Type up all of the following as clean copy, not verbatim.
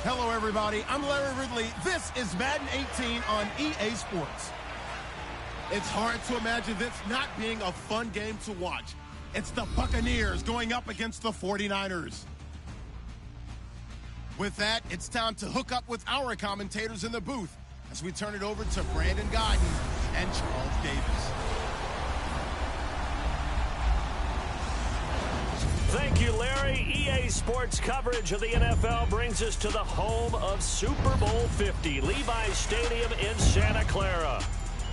Hello, everybody. I'm Larry Ridley. This is Madden 18 on EA Sports. It's hard to imagine this not being a fun game to watch. It's the Buccaneers going up against the 49ers. With that, it's time to hook up with our commentators in the booth as we turn it over to Brandon Godden and Charles Davis. Thank you, Larry. EA Sports coverage of the NFL brings us to the home of Super Bowl 50, Levi's Stadium in Santa Clara.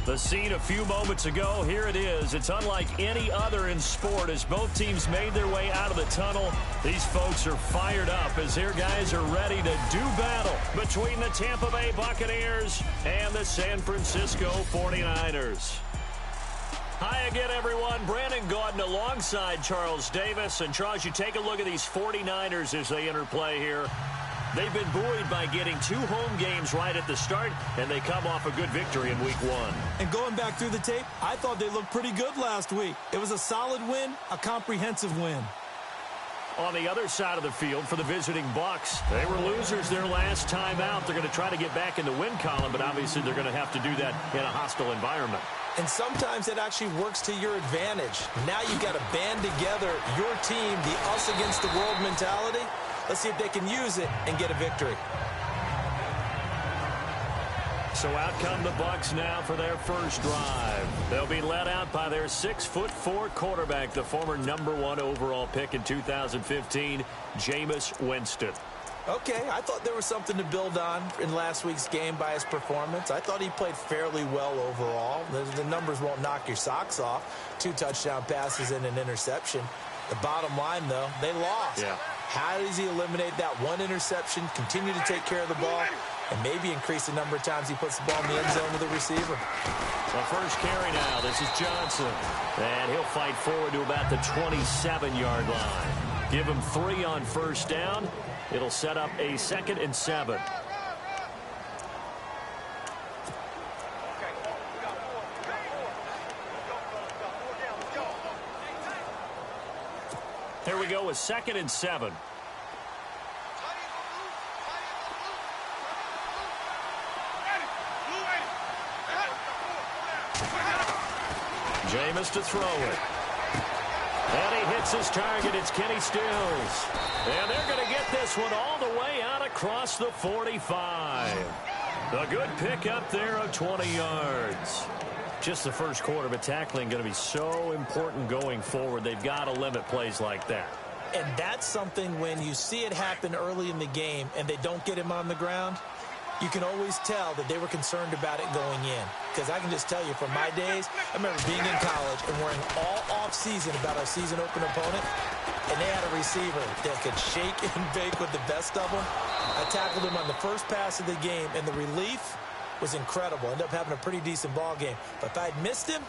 The scene a few moments ago, here it is. It's unlike any other in sport as both teams made their way out of the tunnel. These folks are fired up as their guys are ready to do battle between the Tampa Bay Buccaneers and the San Francisco 49ers. Hi again, everyone. Brandon Gaudin alongside Charles Davis. And, Charles, you take a look at these 49ers as they enter play here. They've been buoyed by getting 2 home games right at the start, and they come off a good victory in Week 1. And going back through the tape, I thought they looked pretty good last week. It was a solid win, a comprehensive win. On the other side of the field for the visiting Bucs, they were losers their last time out. They're going to try to get back in the win column, but obviously they're going to have to do that in a hostile environment. And sometimes it actually works to your advantage. Now you've got to band together your team, the us against the world mentality. Let's see if they can use it and get a victory. So out come the Bucs now for their first drive. They'll be led out by their 6'4" quarterback, the former #1 overall pick in 2015, Jameis Winston. Okay, I thought there was something to build on in last week's game by his performance. I thought he played fairly well overall. The numbers won't knock your socks off. 2 touchdown passes and an interception. The bottom line, though, they lost. Yeah. How does he eliminate that 1 interception, continue to take care of the ball, and maybe increase the number of times he puts the ball in the end zone with the receiver? The first carry now. This is Johnson. And he'll fight forward to about the 27-yard line. Give him 3 on first down. It'll set up a 2nd and 7. Here we go with 2nd and 7. Jameis to throw it. And he hits his target. It's Kenny Stills. And they're going to get this one all the way out across the 45. A good pick up there of 20 yards. Just the first quarter, but tackling going to be so important going forward. They've got to limit plays like that. And that's something when you see it happen early in the game and they don't get him on the ground, you can always tell that they were concerned about it going in. Because I can just tell you from my days, I remember being in college and worrying all off-season about our season open opponent, and they had a receiver that could shake and bake with the best of them. I tackled him on the first pass of the game, and the relief was incredible. Ended up having a pretty decent ball game. But if I'd missed him,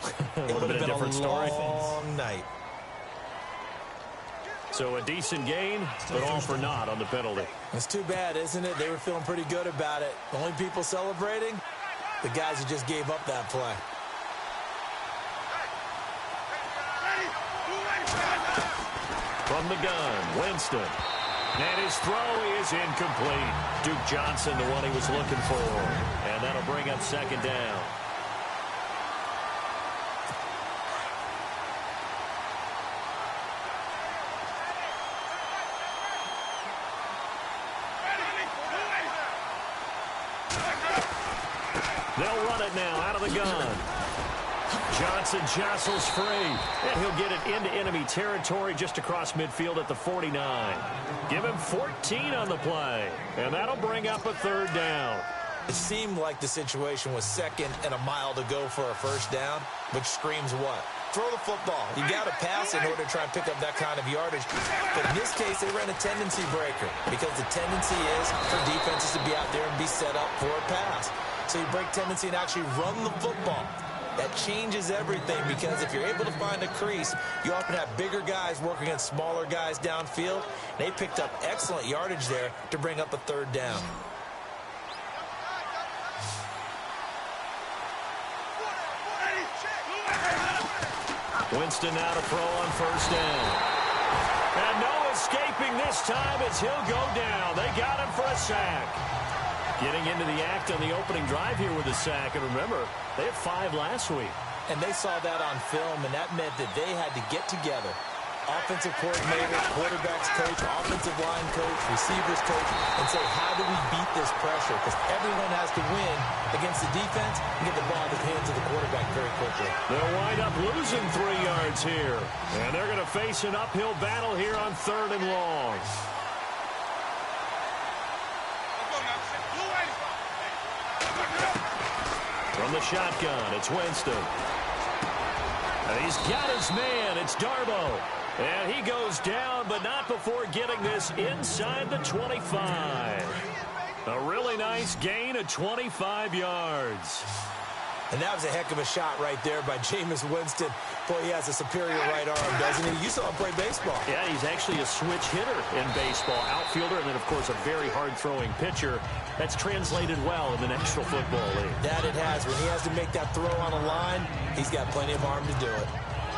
it would have been a different long night. So a decent gain, but all for naught on the penalty. It's too bad, isn't it? They were feeling pretty good about it. The only people celebrating, the guys who just gave up that play. From the gun, Winston. And his throw is incomplete. Duke Johnson, the one he was looking for. And that'll bring up 2nd down. They'll run it now out of the gun. Johnson jostles free, and he'll get it into enemy territory just across midfield at the 49. Give him 14 on the play, and that'll bring up a 3rd down. It seemed like the situation was 2nd and a mile to go for a first down, which screams what? Throw the football. You got to pass in order to try and pick up that kind of yardage. But in this case, they ran a tendency breaker because the tendency is for defenses to be out there and be set up for a pass. So you break tendency and actually run the football. That changes everything because if you're able to find a crease, you often have bigger guys working against smaller guys downfield. They picked up excellent yardage there to bring up a third down. Winston now to throw on first down. And no escaping this time as he'll go down. They got him for a sack. Getting into the act on the opening drive here with a sack. And remember, they had 5 last week. And they saw that on film, and that meant that they had to get together. Offensive coordinator, quarterbacks coach, offensive line coach, receivers coach, and say, how do we beat this pressure? Because everyone has to win against the defense and get the ball in the hands of the quarterback very quickly. They'll wind up losing 3 yards here. And they're going to face an uphill battle here on 3rd and long. From the shotgun, it's Winston. And he's got his man. It's Darbo. And he goes down, but not before getting this inside the 25. A really nice gain of 25 yards. And that was a heck of a shot right there by Jameis Winston. Boy, he has a superior right arm, doesn't he? You saw him play baseball. Yeah, he's actually a switch hitter in baseball. Outfielder, and then, of course, a very hard-throwing pitcher. That's translated well in the National Football League. That it has. When he has to make that throw on a line, he's got plenty of arm to do it.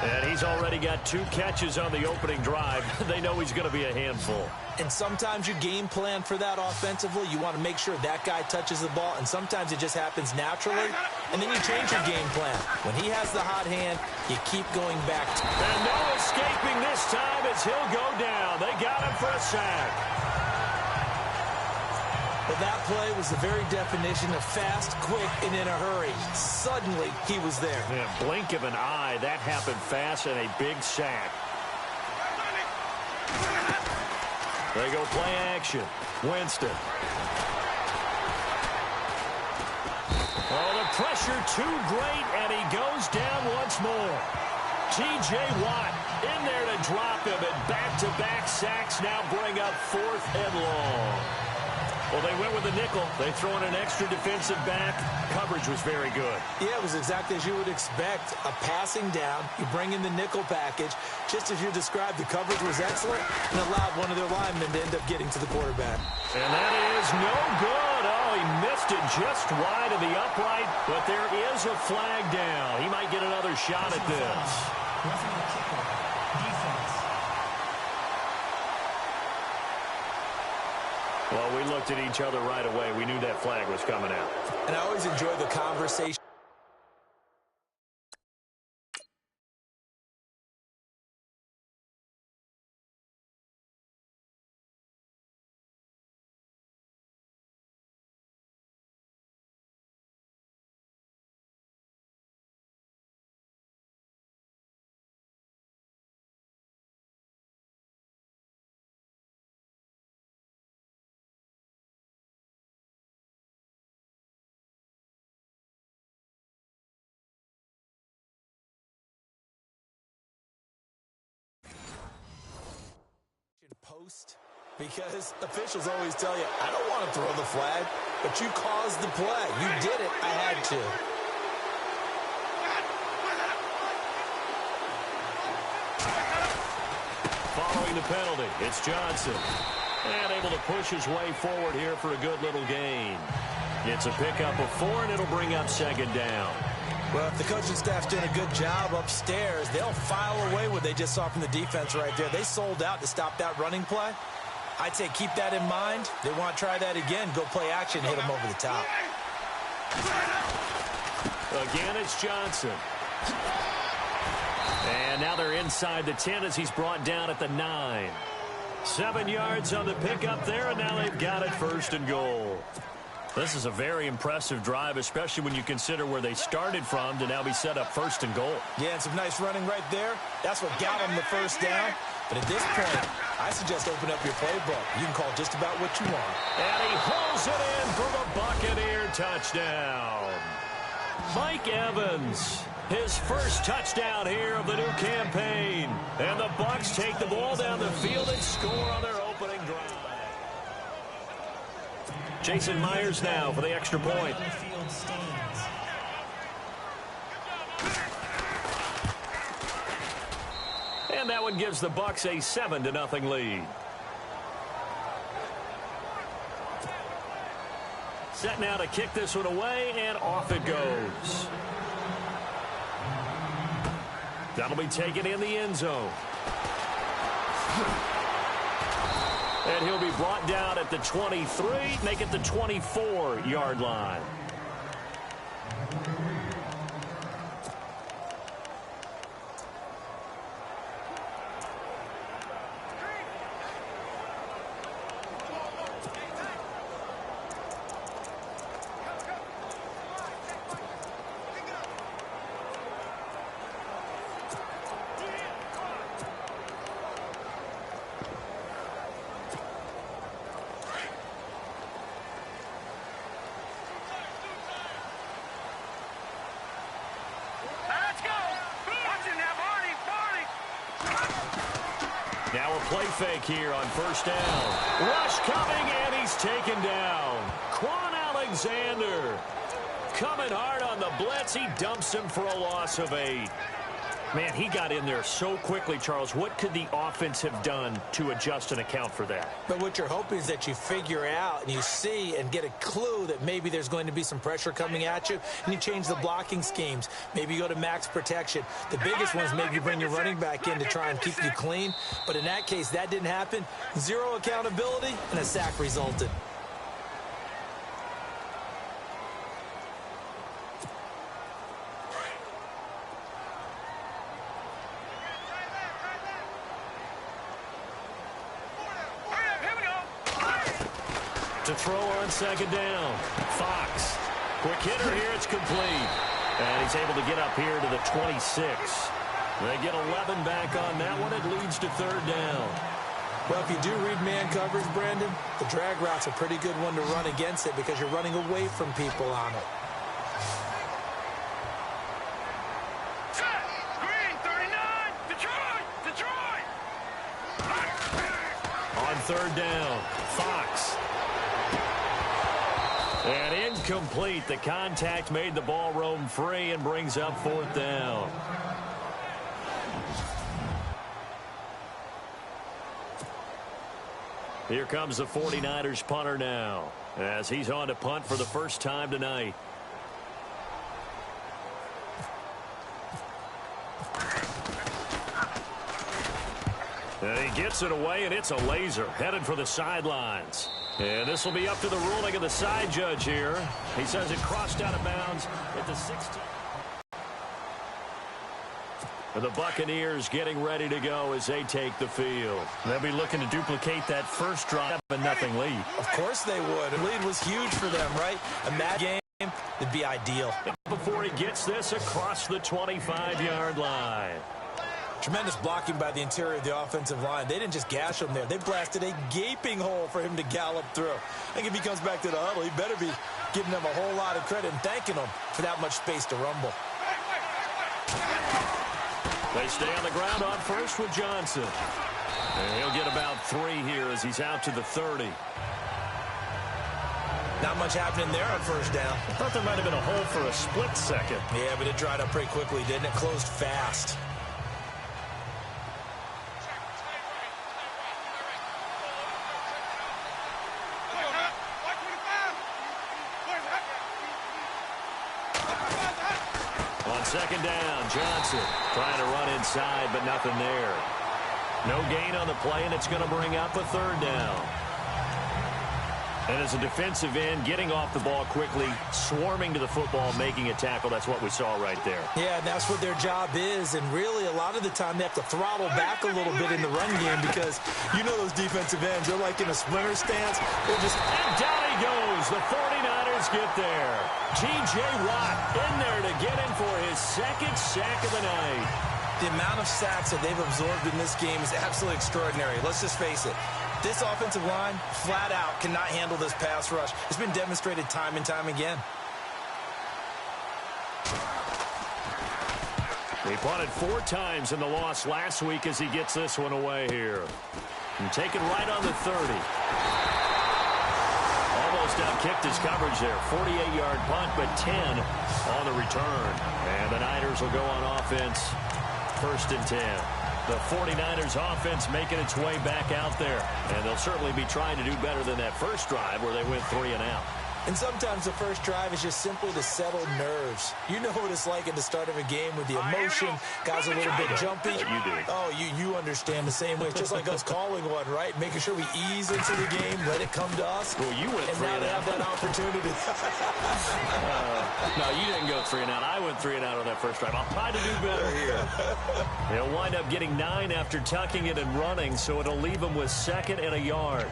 And he's already got 2 catches on the opening drive. They know he's going to be a handful. And sometimes you game plan for that offensively. You want to make sure that guy touches the ball, and sometimes it just happens naturally, and then you change your game plan. When he has the hot hand, you keep going back. And no escaping this time as he'll go down. They got him for a sack. Well, that play was the very definition of fast, quick, and in a hurry. Suddenly, he was there. Yeah, blink of an eye. That happened fast and a big sack. They go play action. Winston. Oh, the pressure too great, and he goes down once more. T.J. Watt in there to drop him, and back-to-back sacks now bring up 4th and long. Well, they went with a nickel. They throw in an extra defensive back. Coverage was very good. Yeah, it was exactly as you would expect. A passing down. You bring in the nickel package. Just as you described, the coverage was excellent and allowed one of their linemen to end up getting to the quarterback. And that is no good. Oh, he missed it just wide of the upright, but there is a flag down. He might get another shot at this. Well, we looked at each other right away. We knew that flag was coming out. And I always enjoy the conversation. Post, because officials always tell you, I don't want to throw the flag, but you caused the play. You did it. I had to. Following the penalty, it's Johnson. And able to push his way forward here for a good little gain. It's a pickup of 4, and it'll bring up 2nd down. Well, if the coaching staff's doing a good job upstairs, they'll file away what they just saw from the defense right there. They sold out to stop that running play. I'd say keep that in mind. They want to try that again. Go play action, hit them over the top. Again, it's Johnson. And now they're inside the 10 as he's brought down at the 9. 7 yards on the pickup there, and now they've got it 1st and goal. This is a very impressive drive, especially when you consider where they started from to now be set up 1st and goal. Yeah, and some nice running right there. That's what got them the 1st down. But at this point, I suggest open up your playbook. You can call just about what you want. And he hauls it in for the Buccaneer touchdown. Mike Evans, his first touchdown here of the new campaign. And the Bucs take the ball down the field and score on their opening drive. Jason Myers now for the extra point. And that one gives the Bucs a 7-0 lead. Set now to kick this one away, and off it goes. That'll be taken in the end zone. And he'll be brought down at the 23, make it the 24-yard line. Now a play fake here on first down. Rush coming, and he's taken down. Quan Alexander coming hard on the blitz. He dumps him for a loss of 8. Man, he got in there so quickly, Charles. What could the offense have done to adjust and account for that? But what you're hoping is that you figure out and you see and get a clue that maybe there's going to be some pressure coming at you, and you change the blocking schemes. Maybe you go to max protection. The biggest one is maybe you bring your running back in to try and keep you clean. But in that case, that didn't happen. 0 accountability, and a sack resulted. To throw on second down. Fox. Quick hitter here. It's complete. And he's able to get up here to the 26. They get 11 back on that one. It leads to third down. Well, if you do read man coverage, Brandon, the drag route's a pretty good one to run against it because you're running away from people on it. Green, 39, Detroit! On third down, Fox. And incomplete. The contact made the ball roam free and brings up fourth down. Here comes the 49ers punter now, as he's on to punt for the first time tonight. And he gets it away, and it's a laser headed for the sidelines. And this will be up to the ruling of the side judge here. He says it crossed out of bounds at the 16. And the Buccaneers getting ready to go as they take the field. They'll be looking to duplicate that first drive, a 7-0 lead. Of course they would. The lead was huge for them, right? A mad game would be ideal. Before he gets this across the 25-yard line. Tremendous blocking by the interior of the offensive line. They didn't just gash him there. They blasted a gaping hole for him to gallop through. I think if he comes back to the huddle, he better be giving them a whole lot of credit and thanking them for that much space to rumble. They stay on the ground on first with Johnson. And he'll get about 3 here as he's out to the 30. Not much happening there on first down. I thought there might have been a hole for a split second. Yeah, but it dried up pretty quickly, didn't it? Closed fast. Second down, Johnson trying to run inside, but nothing there. No gain on the play, and it's going to bring up a third down. And as a defensive end, getting off the ball quickly, swarming to the football, making a tackle, that's what we saw right there. Yeah, and that's what their job is, and really a lot of the time they have to throttle back a little bit in the run game because you know those defensive ends, they're like in a splinter stance. They're just... And down he goes. The 49ers get there. T.J. Watt in there to get in for his second sack of the night. The amount of sacks that they've absorbed in this game is absolutely extraordinary. Let's just face it. This offensive line, flat out, cannot handle this pass rush. It's been demonstrated time and time again. He punted 4 times in the loss last week as he gets this one away here. And taken right on the 30. Almost outkicked his coverage there. 48-yard punt, but 10 on the return. And the Niners will go on offense. 1st and 10. The 49ers offense making its way back out there. And they'll certainly be trying to do better than that first drive where they went 3 and out. And sometimes the first drive is just simply to settle nerves. You know what it's like at the start of a game with the emotion. Guys a little bit jumpy. You do. Oh, you understand the same way. It's just like us calling one, right? Making sure we ease into the game, let it come to us. Well, you went and 3 now and they out. have that opportunity. No, you didn't go 3 and out. I went 3 and out on that first drive. I'll try to do better here. They'll wind up getting 9 after tucking it and running, so it'll leave them with 2nd and a yard.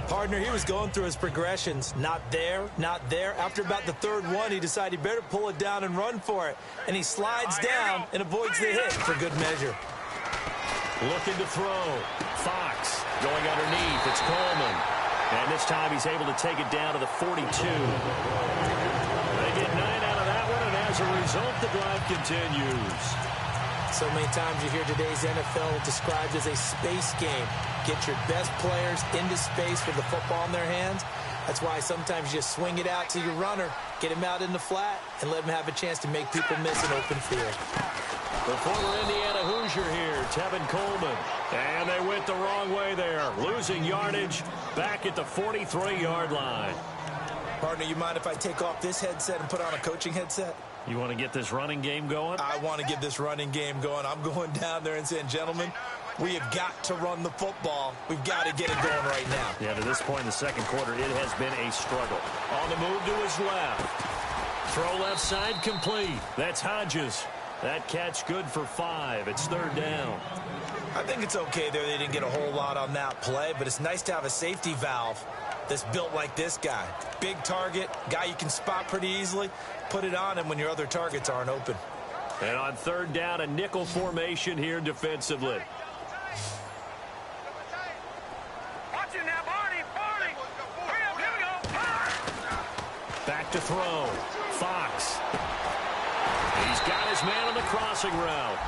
Partner, he was going through his progressions. Not there, not there. After about the 3rd one, he decided he better pull it down and run for it. And he slides down and avoids the hit for good measure. Looking to throw. Fox going underneath. It's Coleman. And this time he's able to take it down to the 42. They get 9 out of that one, and as a result, the drive continues. So many times you hear today's NFL described as a space game. Get your best players into space with the football in their hands. That's why sometimes you just swing it out to your runner, get him out in the flat, and let him have a chance to make people miss an open field. The former Indiana Hoosier here, Tevin Coleman. And they went the wrong way there, losing yardage back at the 43-yard line. Partner, you mind if I take off this headset and put on a coaching headset? You want to get this running game going? I want to get this running game going. I'm going down there and saying, gentlemen, we have got to run the football. We've got to get it going right now. Yeah, to this point in the second quarter, it has been a struggle. On the move to his left. Throw left side complete. That's Hodges. That catch good for 5. It's 3rd down. I think it's okay there. They didn't get a whole lot on that play, but it's nice to have a safety valve that's built like this guy. Big target, guy you can spot pretty easily. Put it on him when your other targets aren't open. And on 3rd down, a nickel formation here defensively. Watch it now, Barney. Hurry up, here we go. Back to throw. Fox. He's got his man on the crossing route.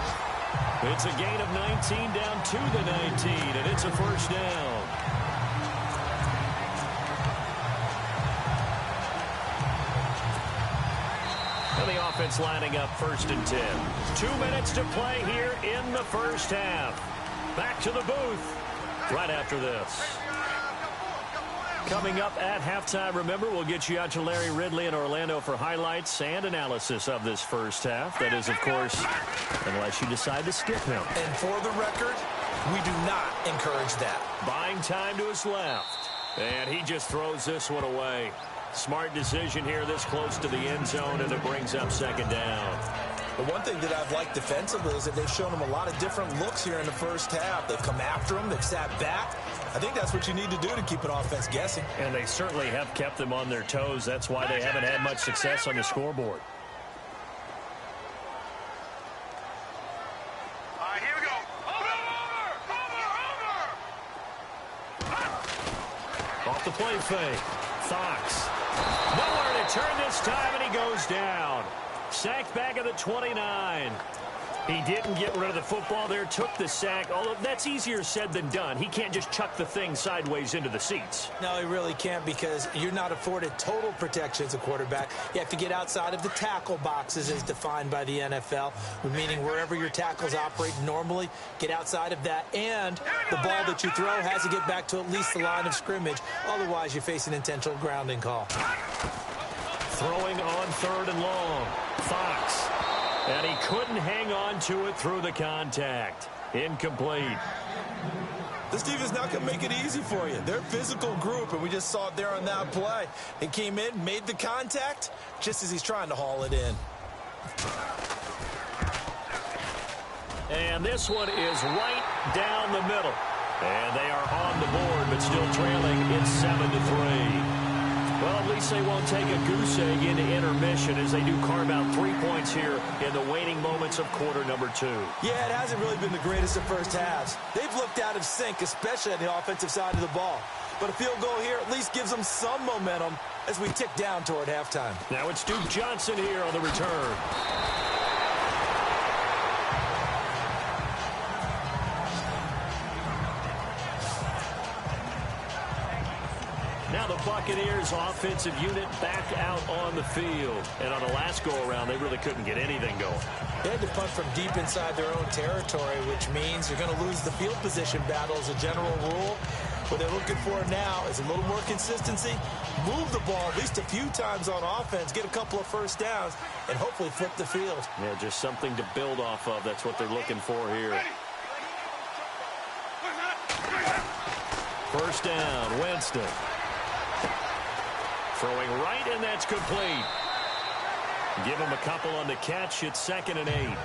It's a gain of 19 down to the 19, and it's a 1st down. And the offense lining up 1st and 10. 2 minutes to play here in the first half. Back to the booth right after this. Coming up at halftime, remember, we'll get you out to Larry Ridley in Orlando for highlights and analysis of this first half. That is, of course, unless you decide to skip him. And for the record, we do not encourage that. Buying time to his left. And he just throws this one away. Smart decision here this close to the end zone, and it brings up 2nd down. The one thing that I've liked defensively is that they've shown him a lot of different looks here in the first half. They've come after him. They've sat back. I think that's what you need to do to keep an offense guessing. And they certainly have kept them on their toes. That's why they haven't had much success on the scoreboard. All right, here we go. Over. Off the play fake. Fox. Nowhere to turn this time, and he goes down. Sacked back at the 29. He didn't get rid of the football there, took the sack, although that's easier said than done. He can't just chuck the thing sideways into the seats. No, he really can't, because you're not afforded total protection as a quarterback. You have to get outside of the tackle boxes as defined by the NFL, meaning wherever your tackles operate normally, get outside of that, and the ball that you throw has to get back to at least the line of scrimmage. Otherwise, you face an intentional grounding call. Throwing on 3rd and long. Fox. And he couldn't hang on to it through the contact. Incomplete. This team is not going to make it easy for you. They're a physical group, and we just saw it there on that play. He came in, made the contact, just as he's trying to haul it in. And this one is right down the middle. And they are on the board, but still trailing. It's 7-3. Well, at least they won't take a goose egg into intermission as they do carve out 3 points here in the waning moments of quarter number 2. Yeah, it hasn't really been the greatest of first halves. They've looked out of sync, especially on the offensive side of the ball. But a field goal here at least gives them some momentum as we tick down toward halftime. Now it's Duke Johnson here on the return. Now the Buccaneers offensive unit back out on the field. And on the last go-around, they really couldn't get anything going. They had to punt from deep inside their own territory, which means you're going to lose the field position battle as a general rule. What they're looking for now is a little more consistency, move the ball at least a few times on offense, get a couple of first downs, and hopefully flip the field. Yeah, just something to build off of. That's what they're looking for here. First down, Winston. Throwing right, and that's complete. Give him a couple on the catch. It's 2nd and 8.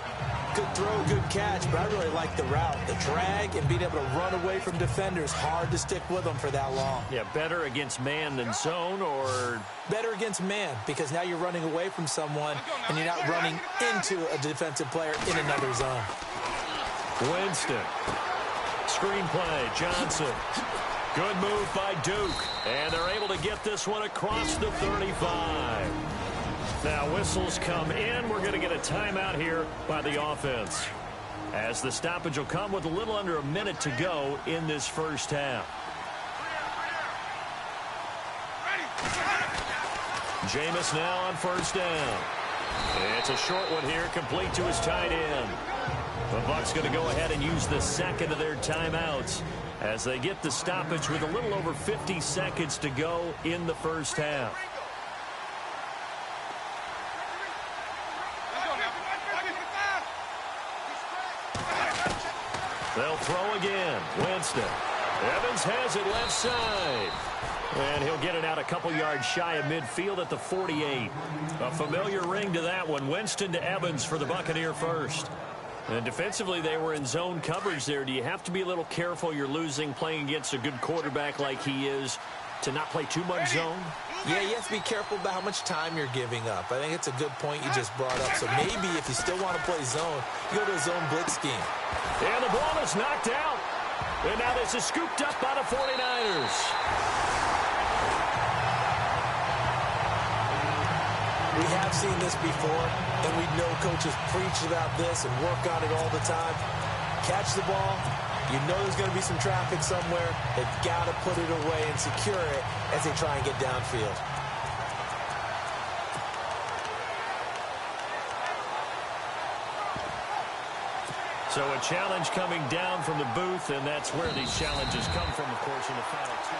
Good throw, good catch, but I really like the route. The drag and being able to run away from defenders, hard to stick with them for that long. Yeah, better against man than zone, or? Better against man, because now you're running away from someone and you're not running into a defensive player in another zone. Winston. Screenplay, Johnson. Good move by Duke. And they're able to get this one across the 35. Now whistles come in. We're going to get a timeout here by the offense, as the stoppage will come with a little under a minute to go in this first half. Jameis now on first down. It's a short one here, complete to his tight end. The Bucs going to go ahead and use the second of their timeouts as they get the stoppage with a little over 50 seconds to go in the first half. They'll throw again. Winston. Evans has it left side. And he'll get it out a couple yards shy of midfield at the 48. A familiar ring to that one. Winston to Evans for the Buccaneer first. And defensively, they were in zone coverage there. Do you have to be a little careful? You're losing playing against a good quarterback like he is to not play too much zone? Yeah, you have to be careful about how much time you're giving up. I think it's a good point you just brought up. So maybe if you still want to play zone, you go to a zone blitz scheme. And the ball is knocked out. And now this is scooped up by the 49ers. We have seen this before, and we know coaches preach about this and work on it all the time. Catch the ball. You know there's going to be some traffic somewhere. They've got to put it away and secure it as they try and get downfield. So a challenge coming down from the booth, and that's where these challenges come from, of course, in the final two.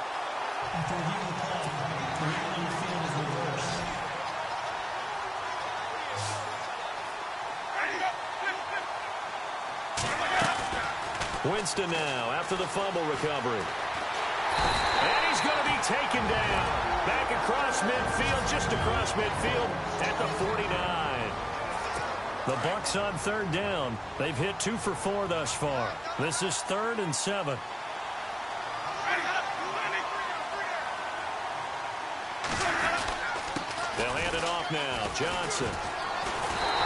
After reviewing the play, the rule on the field is reversed. Winston now after the fumble recovery. And he's going to be taken down. Back across midfield, just across midfield at the 49. The Bucs on third down. They've hit 2 for 4 thus far. This is 3rd and 7. They'll hand it off now. Johnson.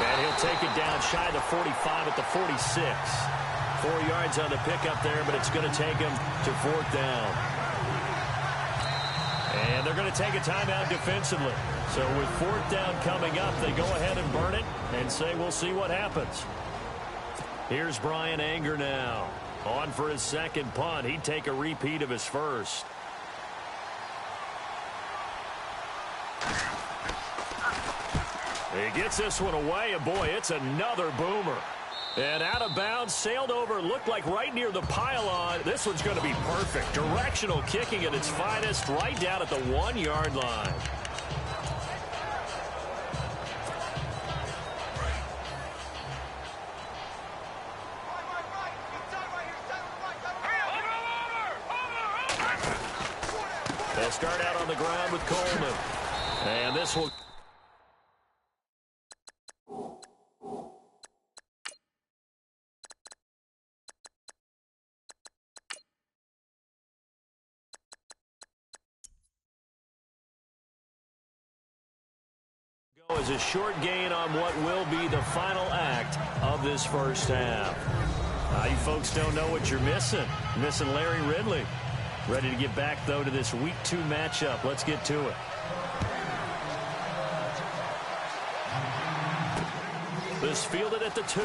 And he'll take it down shy of the 45 at the 46. 4 yards on the pickup there, but it's going to take him to 4th down. And they're going to take a timeout defensively. So with 4th down coming up, they go ahead and burn it and say we'll see what happens. Here's Brian Anger now. On for his second punt. He'd take a repeat of his first. He gets this one away, and boy, it's another boomer. And out of bounds, sailed over, looked like right near the pylon. This one's going to be perfect. Directional kicking at its finest, right down at the 1-yard line. They'll start out on the ground with Coleman. And this will... As a short gain on what will be the final act of this first half. You folks don't know what you're missing. You're missing Larry Ridley. Ready to get back, though, to this Week 2 matchup. Let's get to it. This fielded at the 2.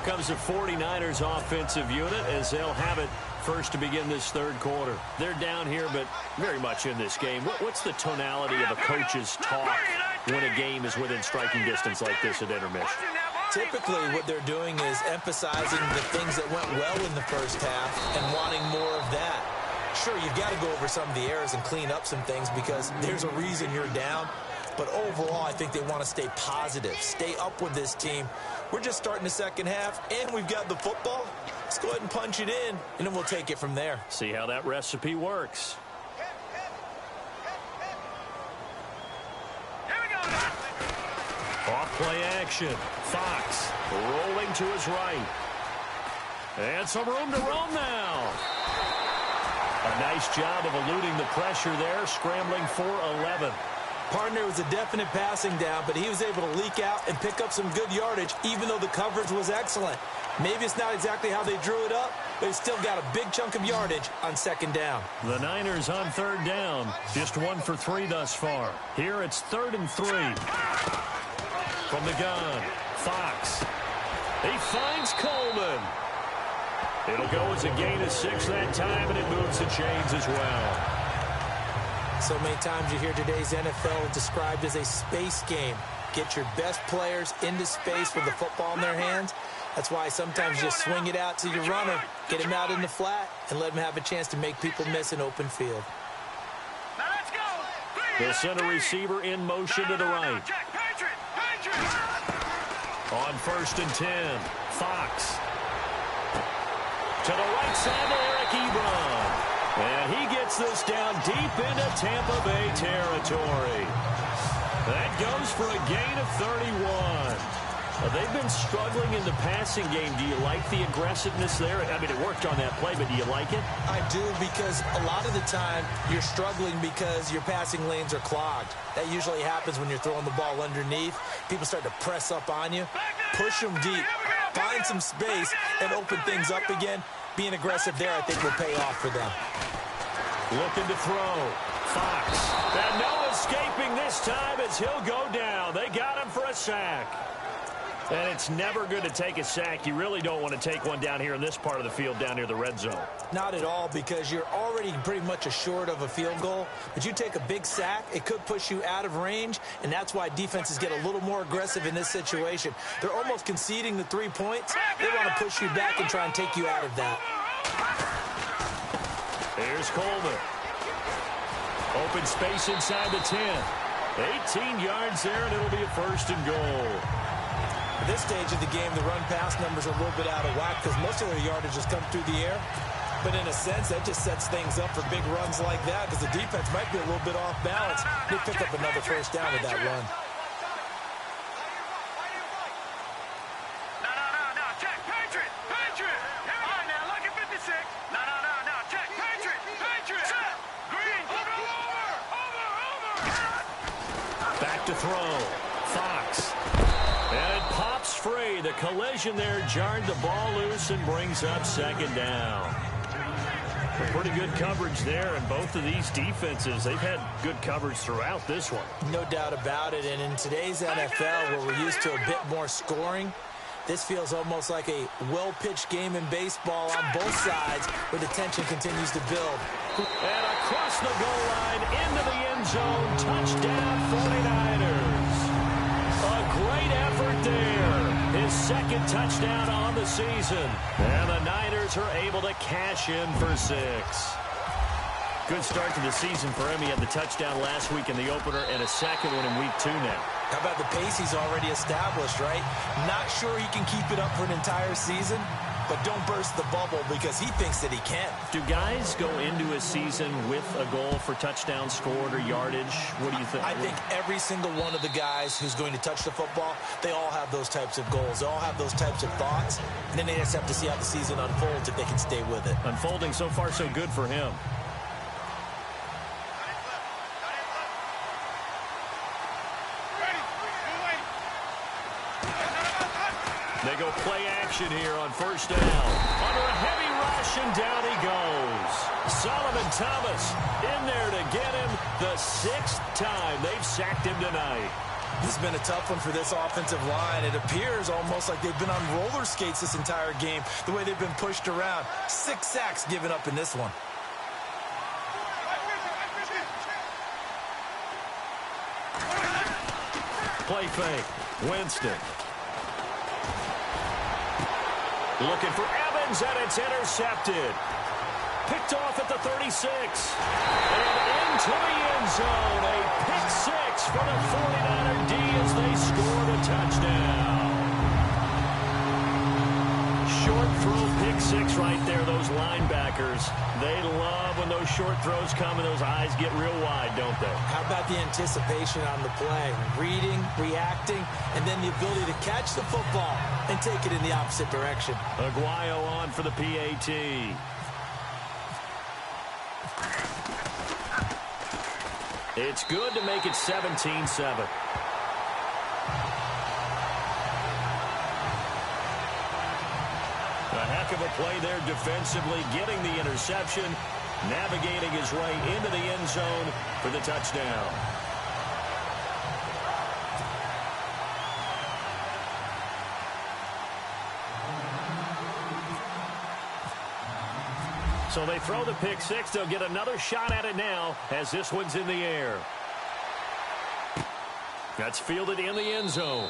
comes the 49ers offensive unit as they'll have it first to begin this third quarter. They're down here, but very much in this game. What's the tonality of a coach's talk when a game is within striking distance like this at intermission? Typically, what they're doing is emphasizing the things that went well in the first half and wanting more of that. Sure, you've got to go over some of the errors and clean up some things because there's a reason you're down. But overall, I think they want to stay positive, stay up with this team. We're just starting the second half, and we've got the football. Let's go ahead and punch it in, and then we'll take it from there. See how that recipe works. Off play action. Fox rolling to his right. And some room to roam now. A nice job of eluding the pressure there, scrambling for 11. Partner was a definite passing down, but he was able to leak out and pick up some good yardage, even though the coverage was excellent. Maybe it's not exactly how they drew it up, but he still got a big chunk of yardage on second down. The Niners on third down. Just 1 for 3 thus far. Here it's 3rd and 3. From the gun, Fox. He finds Coleman. It'll go as a gain of 6 that time, and it moves the chains as well. So many times you hear today's NFL described as a space game. Get your best players into space with the football in their hands. That's why sometimes you just swing it out to your runner, get him out in the flat, and let him have a chance to make people miss an open field. Now let's go. The center receiver in motion to the right. On 1st and 10, Fox. To the right side to Eric Ebron. And he gets this down deep into Tampa Bay territory. That goes for a gain of 31. They've been struggling in the passing game. Do you like the aggressiveness there? I mean, it worked on that play, but do you like it? I do, because a lot of the time you're struggling because your passing lanes are clogged. That usually happens when you're throwing the ball underneath. People start to press up on you. Push them deep. Find some space and open things up again. Being aggressive there, I think, will pay off for them. Looking to throw. Fox. And no escaping this time as he'll go down. They got him for a sack. And it's never good to take a sack. You really don't want to take one down here in this part of the field, down near the red zone. Not at all, because you're already pretty much assured of a field goal. But you take a big sack, it could push you out of range, and that's why defenses get a little more aggressive in this situation. They're almost conceding the 3 points. They want to push you back and try and take you out of that. Here's Coleman. Open space inside the 10. 18 yards there, and it'll be a 1st and goal. At this stage of the game, the run-pass numbers are a little bit out of whack because most of their yardage has come through the air. But in a sense, that just sets things up for big runs like that because the defense might be a little bit off balance. They pick up another 1st down with that run. No, check, Patriot. All right, now, look at 56. No, check, Patriot. Set. Green, over. Back to throw. Fox. And it pops free. The collision there jarred the ball loose and brings up 2nd down. Pretty good coverage there, and both of these defenses, they've had good coverage throughout this one. No doubt about it, and in today's NFL, where we're used to a bit more scoring, this feels almost like a well-pitched game in baseball on both sides, where the tension continues to build. And across the goal line, into the end zone, touchdown 49ers. A great effort there. His 2nd touchdown on the season. And the Niners are able to cash in for 6. Good start to the season for him. He had the touchdown last week in the opener and a 2nd one in week 2 now. How about the pace he's already established, right? Not sure he can keep it up for an entire season, but don't burst the bubble because he thinks that he can. Do guys go into a season with a goal for touchdowns scored or yardage? What do you think? I think every single one of the guys who's going to touch the football, they all have those types of goals. They all have those types of thoughts. And then they just have to see how the season unfolds if they can stay with it. Unfolding so far so good for him. They go play action here on 1st down. Under a heavy rush, and down he goes. Solomon Thomas in there to get him the 6th time they've sacked him tonight. This has been a tough one for this offensive line. It appears almost like they've been on roller skates this entire game, the way they've been pushed around. 6 sacks given up in this one. Play fake. Winston. Looking for Evans, and it's intercepted. Picked off at the 36. And into the end zone. A pick six for the 49er D as they score the touchdown. Short throw pick six right there, those linebackers. They love when those short throws come and those eyes get real wide, don't they? How about the anticipation on the play? Reading, reacting, and then the ability to catch the football and take it in the opposite direction. Aguayo on for the PAT. It's good to make it 17-7. A heck of a play there defensively, getting the interception, navigating his way into the end zone for the touchdown. So they throw the pick six. They'll get another shot at it now as this one's in the air. That's fielded in the end zone.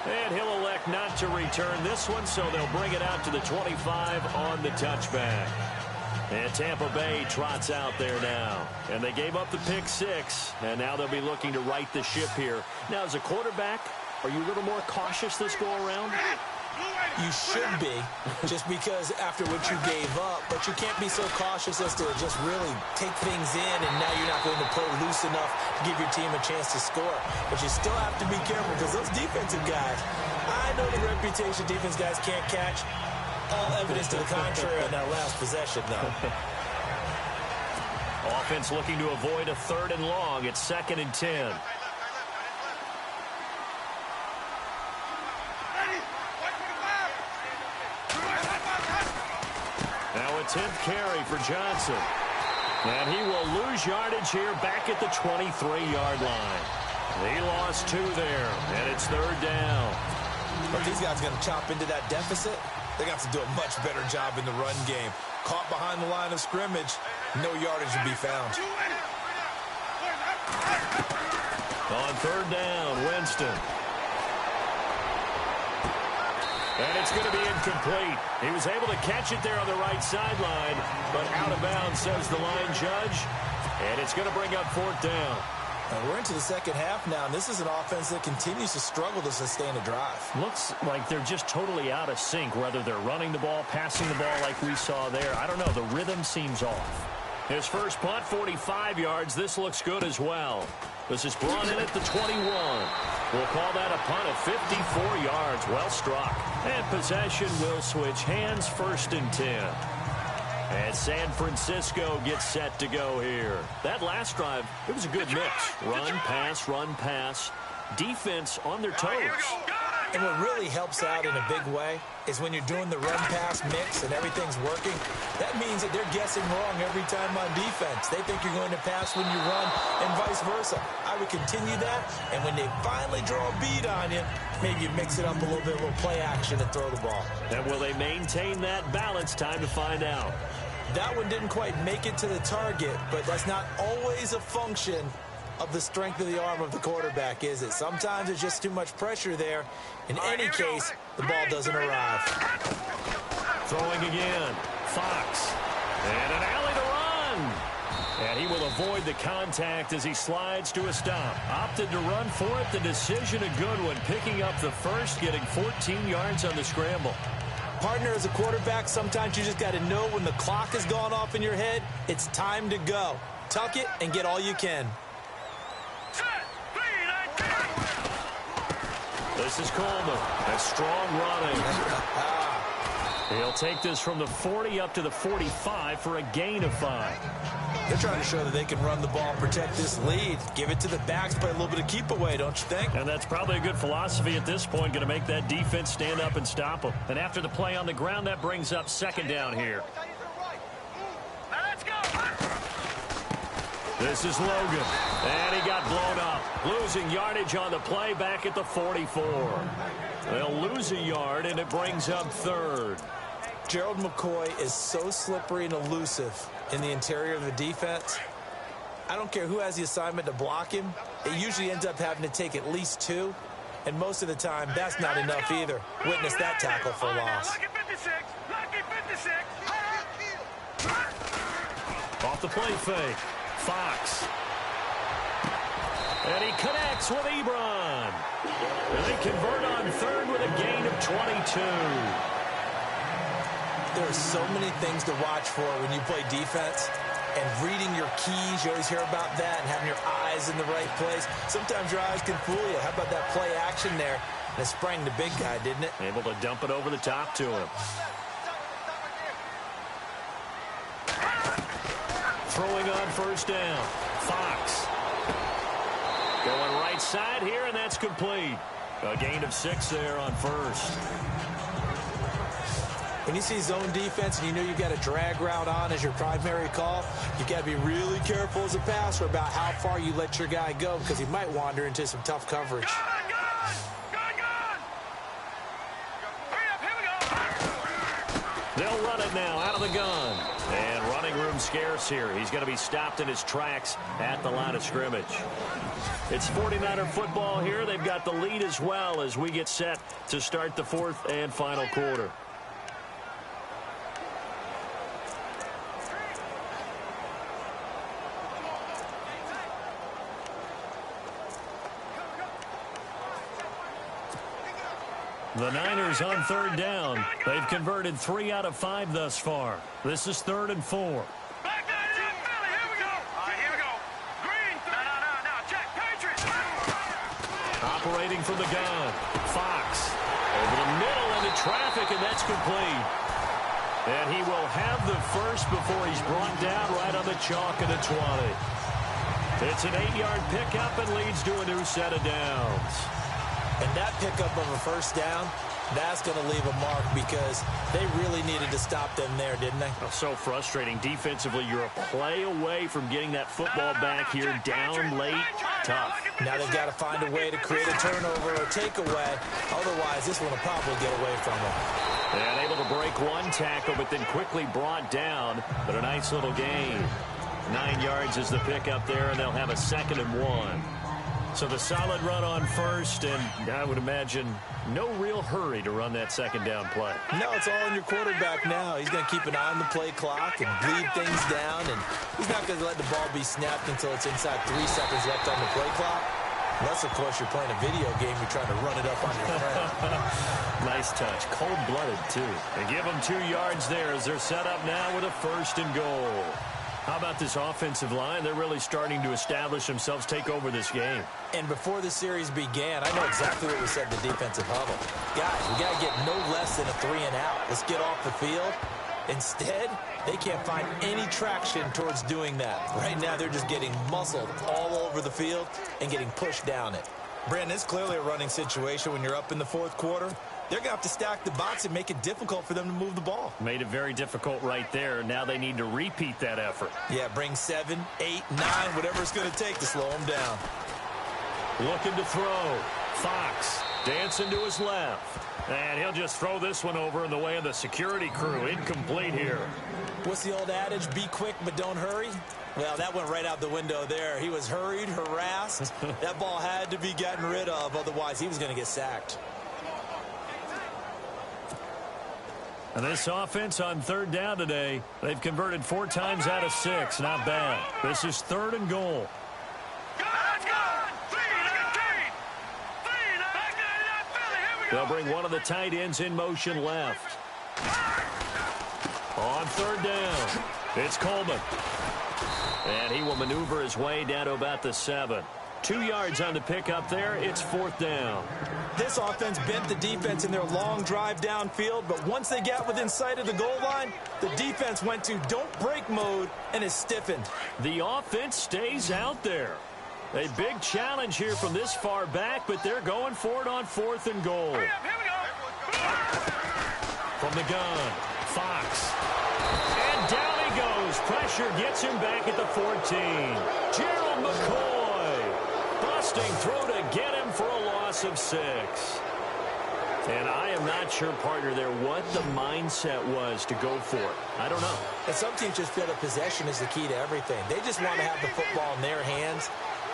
And he'll elect not to return this one, so they'll bring it out to the 25 on the touchback. And Tampa Bay trots out there now. And they gave up the pick six, and now they'll be looking to right the ship here. Now, as a quarterback, are you a little more cautious this go-around? You should be, just because after what you gave up, but you can't be so cautious as to just really take things in, and now you're not going to play loose enough to give your team a chance to score. But you still have to be careful because those defensive guys, I know the reputation defense guys can't catch. All evidence to the contrary on that last possession, though. Offense looking to avoid a 3rd and long. It's 2nd and 10. Now a 10th carry for Johnson. And he will lose yardage here back at the 23-yard line. He lost 2 there, and it's 3rd down. But these guys are going to chop into that deficit. They got to do a much better job in the run game. Caught behind the line of scrimmage, no yardage to be found. On 3rd down, Winston. And it's going to be incomplete. He was able to catch it there on the right sideline, but out of bounds, says the line judge. And it's going to bring up 4th down. We're into the second half now, and this is an offense that continues to struggle to sustain a drive. Looks like they're just totally out of sync, whether they're running the ball, passing the ball like we saw there. I don't know. The rhythm seems off. His first punt, 45 yards. This looks good as well. This is brought in at the 21. We'll call that a punt of 54 yards. Well struck. And possession will switch hands, 1st and 10. And San Francisco gets set to go here. That last drive, it was a good mix. Run, pass. Defense on their toes. And what really helps out in a big way is when you're doing the run-pass mix and everything's working, that means that they're guessing wrong every time on defense. They think you're going to pass when you run and vice versa. I would continue that, and when they finally draw a bead on you, maybe you mix it up a little bit, a little play action and throw the ball. And will they maintain that balance? Time to find out. That one didn't quite make it to the target, but that's not always a function of the strength of the arm of the quarterback, is it? Sometimes it's just too much pressure there. In any case, the ball doesn't arrive. Throwing again. Fox. And an alley to run. And he will avoid the contact as he slides to a stop. Opted to run for it. The decision a good one. Picking up the first, getting 14 yards on the scramble. Partner, as a quarterback, sometimes you just got to know when the clock has gone off in your head, it's time to go. Tuck it and get all you can. This is Coleman. A strong running. He'll take this from the 40 up to the 45 for a gain of 5. They're trying to show that they can run the ball, protect this lead. Give it to the backs, play a little bit of keep away, don't you think? And that's probably a good philosophy at this point, going to make that defense stand up and stop them. And after the play on the ground, that brings up 2nd down here. Now let's go. This is Logan, and he got blown up. Losing yardage on the play back at the 44. They'll lose a yard, and it brings up third. Gerald McCoy is so slippery and elusive in the interior of the defense. I don't care who has the assignment to block him. It usually ends up having to take at least 2, and most of the time, that's not enough either. Witness that tackle for loss. Lucky 56. Lucky 56. Off the play fake. Fox. And he connects with Ebron. And they convert on third with a gain of 22. There are so many things to watch for when you play defense. And reading your keys, you always hear about that, and having your eyes in the right place. Sometimes your eyes can fool you. How about that play action there? And it sprang the big guy, didn't it? Able to dump it over the top to him. Throwing on first down. Fox. Going right side here, and that's complete. A gain of 6 there on first. When you see zone defense and you know you've got a drag route on as your primary call, you've got to be really careful as a passer about how far you let your guy go because he might wander into some tough coverage. They'll run it now out of the gun. And running room scarce here. He's going to be stopped in his tracks at the line of scrimmage. It's 49er football here. They've got the lead as well as we get set to start the fourth and final quarter. The Niners on third down. They've converted 3 out of 5 thus far. This is 3rd and 4. Back there, Philly. Here we go. All right, here we go. Green. No. Check. Patriots. Operating from the gun. Fox. Over the middle into traffic, and that's complete. And he will have the first before he's brought down right on the chalk at the 20. It's an 8-yard pickup and leads to a new set of downs. And that pickup of a first down, that's going to leave a mark because they really needed to stop them there, didn't they? Oh, so frustrating. Defensively, you're a play away from getting that football back here down late. Tough. Now they've got to find a way to create a turnover or takeaway. Otherwise, this one will probably get away from them. And able to break one tackle, but then quickly brought down. But a nice little gain. 9 yards is the pickup there, and they'll have a 2nd and 1. So the solid run on first, and I would imagine no real hurry to run that 2nd down play. No, it's all on your quarterback now. He's going to keep an eye on the play clock and bleed things down, and he's not going to let the ball be snapped until it's inside 3 seconds left on the play clock. Unless, of course, you're playing a video game, you're trying to run it up on your friend. Nice touch. Cold-blooded, too. They give them 2 yards there as they're set up now with a 1st and goal. How about this offensive line? They're really starting to establish themselves, take over this game. And before the series began, I know exactly what we said in the defensive huddle. Guys, we got to get no less than a 3 and out. Let's get off the field. Instead, they can't find any traction towards doing that. Right now, they're just getting muscled all over the field and getting pushed down it. Brandon, it's clearly a running situation when you're up in the 4th quarter. They're going to have to stack the box and make it difficult for them to move the ball. Made it very difficult right there. Now they need to repeat that effort. Yeah, bring 7, 8, 9, whatever it's going to take to slow them down. Looking to throw. Fox dancing to his left. And he'll just throw this one over in the way of the security crew. Incomplete here. What's the old adage? Be quick, but don't hurry. Well, that went right out the window there. He was hurried, harassed. That ball had to be gotten rid of. Otherwise, he was going to get sacked. And this offense on 3rd down today, they've converted 4 times out of 6. Not bad. This is 3rd and goal. They'll bring one of the tight ends in motion left. On 3rd down, it's Coleman. And he will maneuver his way down to about the 7. 2 yards on the pickup there. It's 4th down. This offense bent the defense in their long drive downfield, but once they got within sight of the goal line, the defense went to don't break mode and is stiffened. The offense stays out there. A big challenge here from this far back, but they're going for it on 4th and goal. From the gun, Fox. And down he goes pressure gets him back at the 14. Gerald McCoy busting through to get him for a loss of 6. And I am not sure, partner, there what the mindset was to go for it. I don't know. And some teams just feel that possession is the key to everything. They just want to have the football in their hands.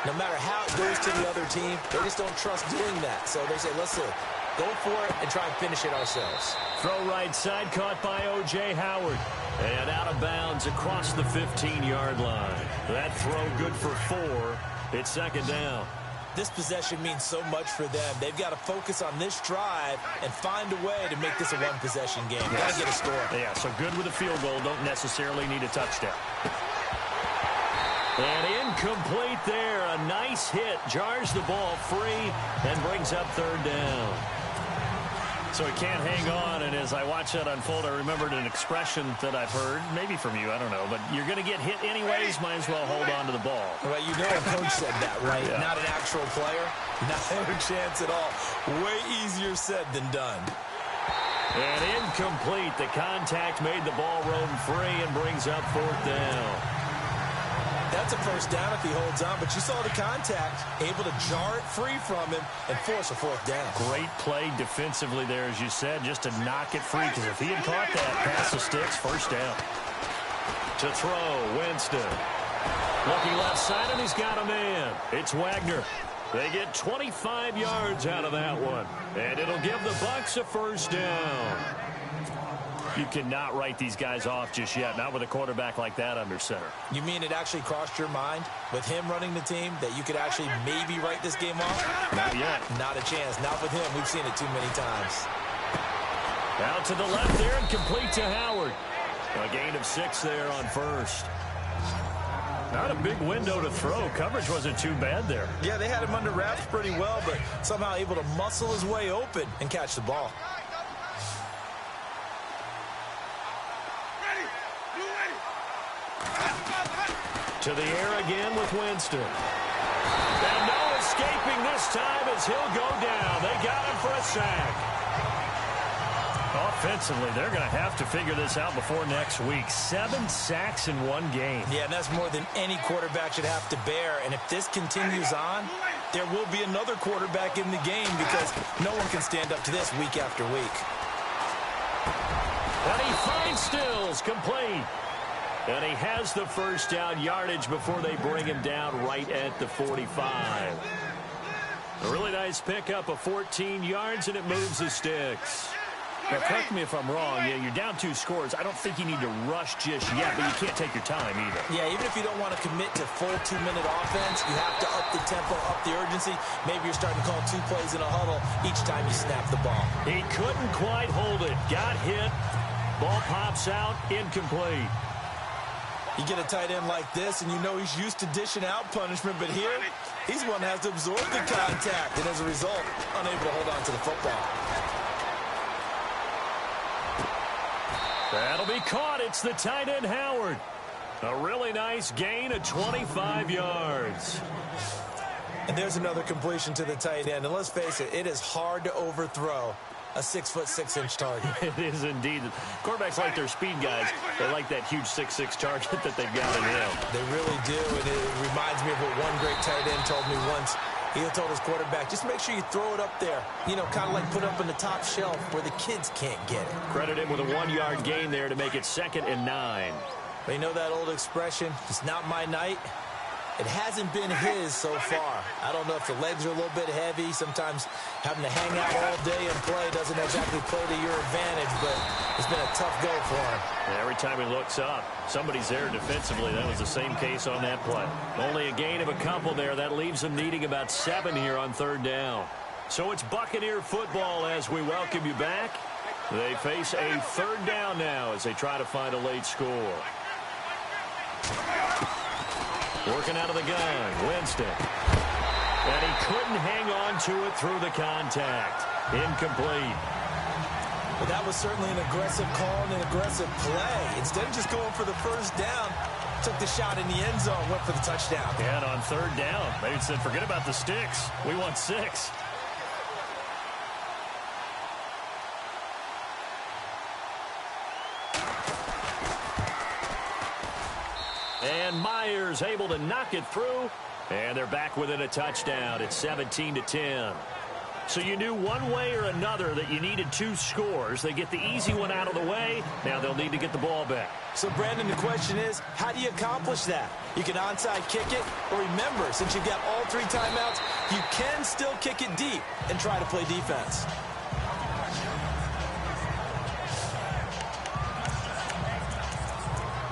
No matter how it goes to the other team, they just don't trust doing that. So they say, listen, go for it and try and finish it ourselves. Throw right side caught by O.J. Howard. And out of bounds across the 15-yard line. That throw good for 4. It's second down. This possession means so much for them. They've got to focus on this drive and find a way to make this a one-possession game. Got to get a score. Yeah, so good with a field goal. Don't necessarily need a touchdown. And incomplete there. A nice hit. Jars the ball free and brings up third down. So he can't hang on, and as I watch that unfold, I remembered an expression that I've heard, maybe from you, I don't know, but you're going to get hit anyways, might as well hold on to the ball. Well, you know a coach said that, right? Yeah. Not an actual player. Not a chance at all. Way easier said than done. And incomplete. The contact made the ball roam free and brings up fourth down. That's a first down if he holds on, but you saw the contact, able to jar it free from him and force a fourth down. Great play defensively there, as you said, just to knock it free, because if he had caught that pass the sticks, first down. To throw, Winston. Looking left side, and he's got a man. It's Wagner. They get 25 yards out of that one, and it'll give the Bucs a first down. You cannot write these guys off just yet, not with a quarterback like that under center. You mean it actually crossed your mind with him running the team that you could actually maybe write this game off? Not yet. Not a chance. Not with him. We've seen it too many times. Out to the left there and complete to Howard. A gain of 6 there on first. Not a big window to throw. Coverage wasn't too bad there. Yeah, they had him under wraps pretty well, but somehow able to muscle his way open and catch the ball. To the air again with Winston. And no escaping this time as he'll go down. They got him for a sack. Offensively, they're going to have to figure this out before next week. 7 sacks in one game. Yeah, and that's more than any quarterback should have to bear. And if this continues on, there will be another quarterback in the game because no one can stand up to this week after week. And he finds Stills, complete. And he has the first down yardage before they bring him down right at the 45. A really nice pickup of 14 yards, and it moves the sticks. Now, correct me if I'm wrong. Yeah, you're down 2 scores. I don't think you need to rush just yet, but you can't take your time either. Yeah, even if you don't want to commit to full 2-minute offense, you have to up the tempo, up the urgency. Maybe you're starting to call 2 plays in a huddle each time you snap the ball. He couldn't quite hold it. Got hit. Ball pops out. Incomplete. You get a tight end like this, and you know he's used to dishing out punishment, but here, he's one that has to absorb the contact, and as a result, unable to hold on to the football. That'll be caught. It's the tight end, Howard. A really nice gain of 25 yards. And there's another completion to the tight end, and let's face it, it is hard to overthrow a 6'6" target. It is indeed. Quarterbacks like their speed guys. They like that huge 6'6" target that they've got in him. They really do, and it reminds me of what one great tight end told me once. He told his quarterback, just make sure you throw it up there. You know, kind of like put it up on the top shelf where the kids can't get it. Credit him with a 1-yard gain there to make it 2nd and 9. But you know that old expression, it's not my night? It hasn't been his so far. I don't know if the legs are a little bit heavy. Sometimes having to hang out all day and play doesn't exactly play to your advantage, but it's been a tough go for him. Yeah, every time he looks up, somebody's there defensively. That was the same case on that play. Only a gain of a couple there. That leaves them needing about 7 here on 3rd down. So it's Buccaneer football as we welcome you back. They face a 3rd down now as they try to find a late score. Working out of the gun, Winston. And he couldn't hang on to it through the contact. Incomplete. Well, that was certainly an aggressive call and an aggressive play. Instead of just going for the first down, took the shot in the end zone, went for the touchdown. Yeah, and on 3rd down, they said, forget about the sticks. We want 6. And Myers able to knock it through. And they're back within a touchdown. It's 17-10. So you knew one way or another that you needed 2 scores. They get the easy one out of the way. Now they'll need to get the ball back. So, Brandon, the question is, how do you accomplish that? You can onside kick it, or remember, since you've got all 3 timeouts, you can still kick it deep and try to play defense.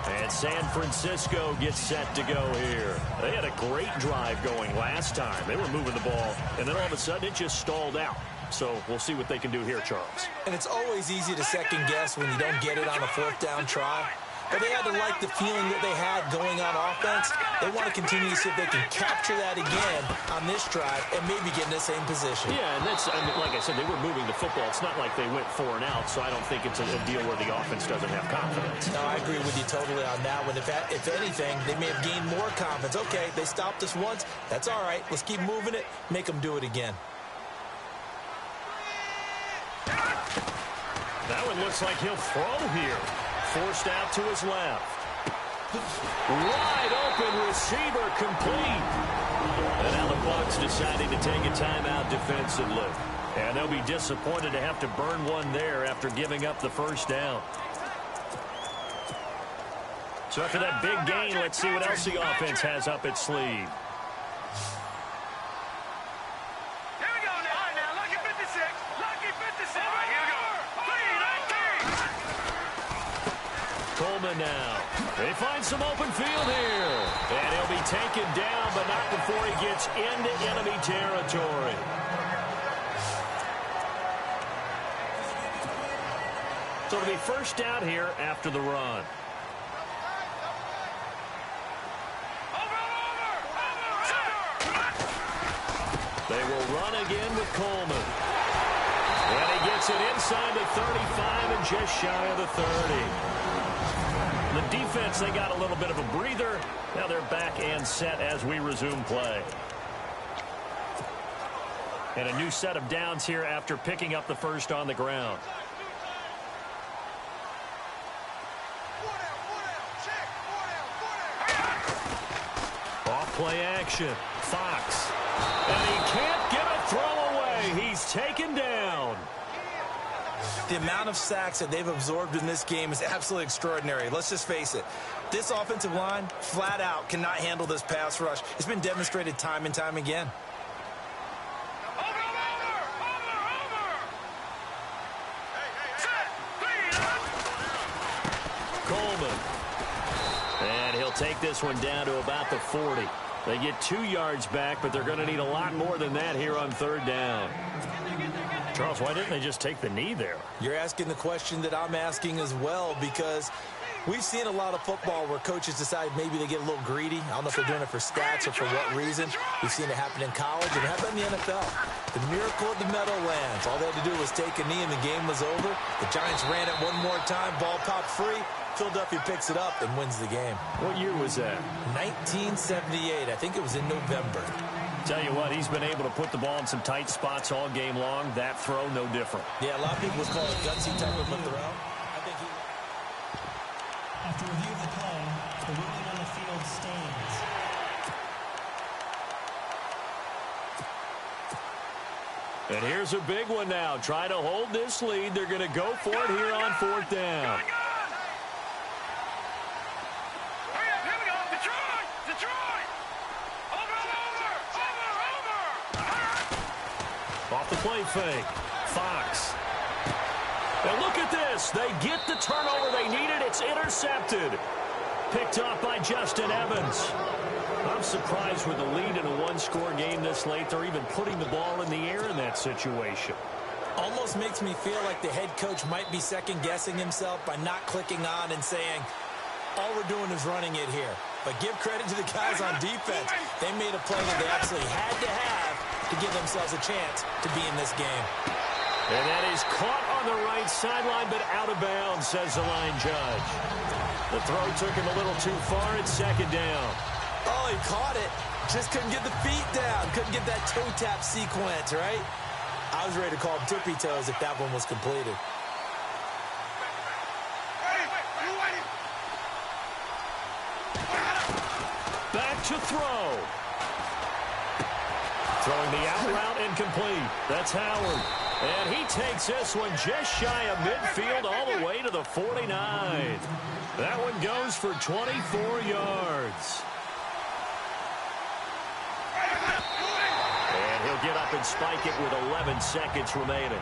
And San Francisco gets set to go here. They had a great drive going last time. They were moving the ball, and then all of a sudden it just stalled out. So we'll see what they can do here, Charles. And it's always easy to second guess when you don't get it on a 4th down try. But they had to like the feeling that they had going on offense. They want to continue to see if they can capture that again on this drive and maybe get in the same position. Yeah, and that's, I mean, like I said, they were moving the football. It's not like they went 4 and out, so I don't think it's a deal where the offense doesn't have confidence. No, I agree with you totally on that one. If anything, they may have gained more confidence. Okay, they stopped us once. That's all right. Let's keep moving it. Make them do it again. That one looks like he'll throw here. Forced out to his left. Wide open receiver complete. And now the Bucs deciding to take a timeout defensively. And they'll be disappointed to have to burn one there after giving up the first down. So after that big gain, let's see what else the offense has up its sleeve. Coleman now. They find some open field here. And he'll be taken down, but not before he gets into enemy territory. So it'll be first down here after the run. They will run again with Coleman. And he gets it inside the 35 and just shy of the 30. The defense, they got a little bit of a breather. Now they're back and set as we resume play. And a new set of downs here after picking up the first on the ground. Off play action. Fox. And he can't get a throw away. He's taken down. The amount of sacks that they've absorbed in this game is absolutely extraordinary. Let's just face it. This offensive line, flat out, cannot handle this pass rush. It's been demonstrated time and time again. Coleman. And he'll take this one down to about the 40. They get 2 yards back, but they're going to need a lot more than that here on 3rd down. Charles, why didn't they just take the knee there? You're asking the question that I'm asking as well, because we've seen a lot of football where coaches decide maybe they get a little greedy. I don't know if they're doing it for stats or for what reason. We've seen it happen in college and it happened in the NFL. The miracle of the Meadowlands. All they had to do was take a knee and the game was over. The Giants ran it one more time. Ball popped free. Philadelphia picks it up and wins the game. What year was that? 1978. I think it was in November. Tell you what, he's been able to put the ball in some tight spots all game long. That throw, no different. Yeah, a lot of people would call it a gutsy type of a throw. I think he... After review of the play, the ruling on the field stands. And here's a big one now. Try to hold this lead. They're going to go for it here on 4th down. Off the play fake. Fox. And look at this. They get the turnover they needed. It's intercepted. Picked up by Justin Evans. I'm surprised with the lead in a one-score game this late. They're even putting the ball in the air in that situation. Almost makes me feel like the head coach might be second-guessing himself by not clicking on and saying, all we're doing is running it here. But give credit to the guys on defense. They made a play that they absolutely had to have to give themselves a chance to be in this game. And that is caught on the right sideline, but out of bounds, says the line judge. The throw took him a little too far. It's 2nd down. Oh, he caught it. Just couldn't get the feet down. Couldn't get that toe tap sequence, right? I was ready to call him tippy toes if that one was completed. throw. Throwing the out route incomplete. That's Howard. And he takes this one just shy of midfield all the way to the 49. That one goes for 24 yards. And he'll get up and spike it with 11 seconds remaining.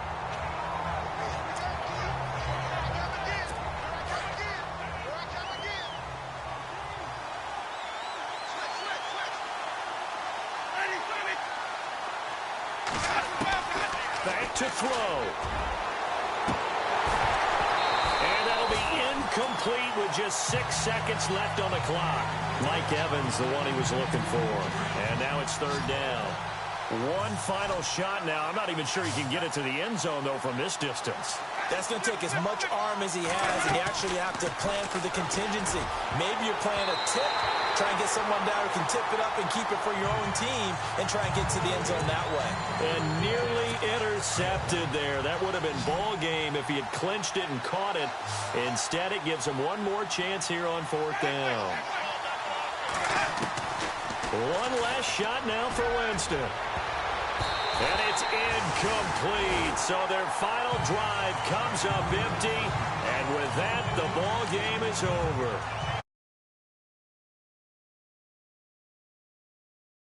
Back to throw. And that'll be incomplete with just 6 seconds left on the clock. Mike Evans, the one he was looking for. And now it's third down. One final shot now. I'm not even sure he can get it to the end zone, though, from this distance. That's going to take as much arm as he has, and you actually have to plan for the contingency. Maybe you're playing a tip, try and get someone down who can tip it up and keep it for your own team and try and get to the end zone that way. And nearly intercepted there. That would have been ball game if he had clinched it and caught it. Instead, it gives him one more chance here on fourth down. One last shot now for Winston. And it's incomplete. So their final drive comes up empty. And with that, the ball game is over.